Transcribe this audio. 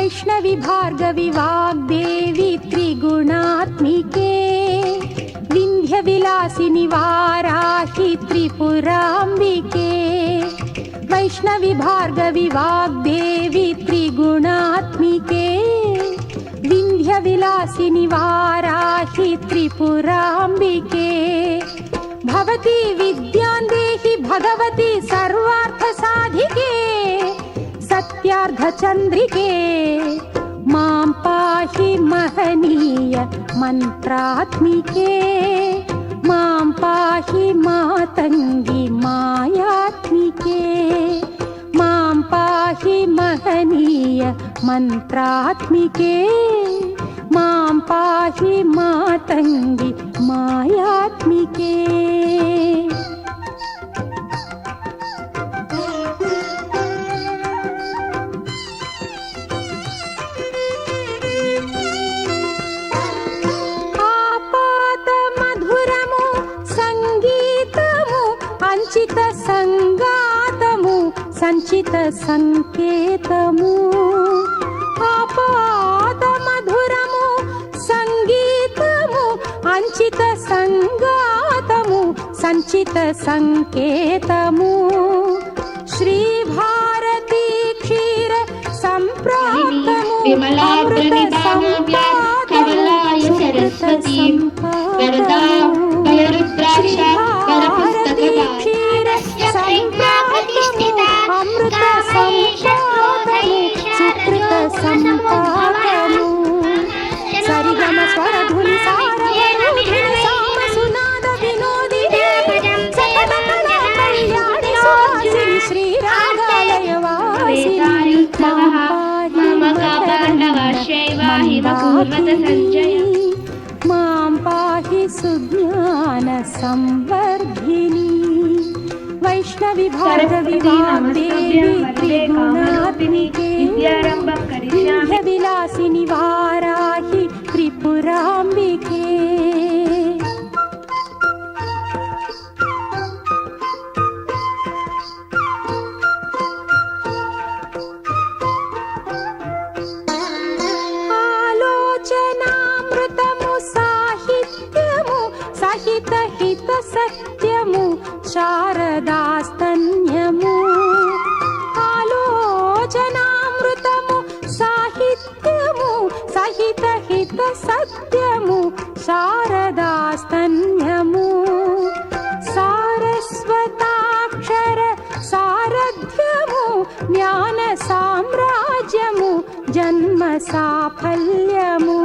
వైష్ణవి భార్గవి వాగ్దేవి త్రిగుణాత్మికే వింధ్య విలాసిని వారాహి త్రిపురాంబికే వైష్ణవి భార్గవి వాగ్దేవి త్రిగుణాత్మికే వింధ్య విలాసిని వారాహి త్రిపురాంబికే భవతి విద్యాం దేహి భగవతి సర్వార్థ సాధికే సత్యార్థ చంద్రికే మాం పాహి మహనీయ మంత్రాత్మికే మాం పాహి మాతంగి మాయాత్మికే మాం పాహి మహనీయ మంత్రాత్మికే మాం పాహి మాతంగి మాయాత్మికే. ఆపాత మధురము సంగీతము అంచిత సంగాతము సంచిత సంకేతము ఆపాత మధురము సంగీతము అంచిత సంగాతము సంచిత సంకేతము శ్రీ భారతీ క్షీర సంప్రాప్తము అమృత సంపాదము సరస్వతీ శ్రీ భారతీ క్షీర సంప్రాప్తము అమృత సంపాదము సుకృత సంపాదము సరిగమ స్వరధుని సారవరుధిని సామ సునాద వినోదిని సకల కళా కళ్యాణి సుహాసిని శ్రీరాగాలయ వాసిని మాం పాహి సుజ్ఞాన సంవర్ధిని వైష్ణవి భార్గవి వాగ్దేవి త్రిగుణాత్మికే వింధ్య విలాసిని వారాహి త్రిపురాంబికే. ఆలోచనామృతము సాహిత్యము సహిత హిత సత్యము శారదాస్తన్యము ఆలోచనామృతము సాహిత్యము సహిత హిత సత్యము శారదాస్తన్యము సారస్వతాక్షర సారథ్యము జ్ఞాన సామ్రాజ్యము జన్మ సాఫల్యము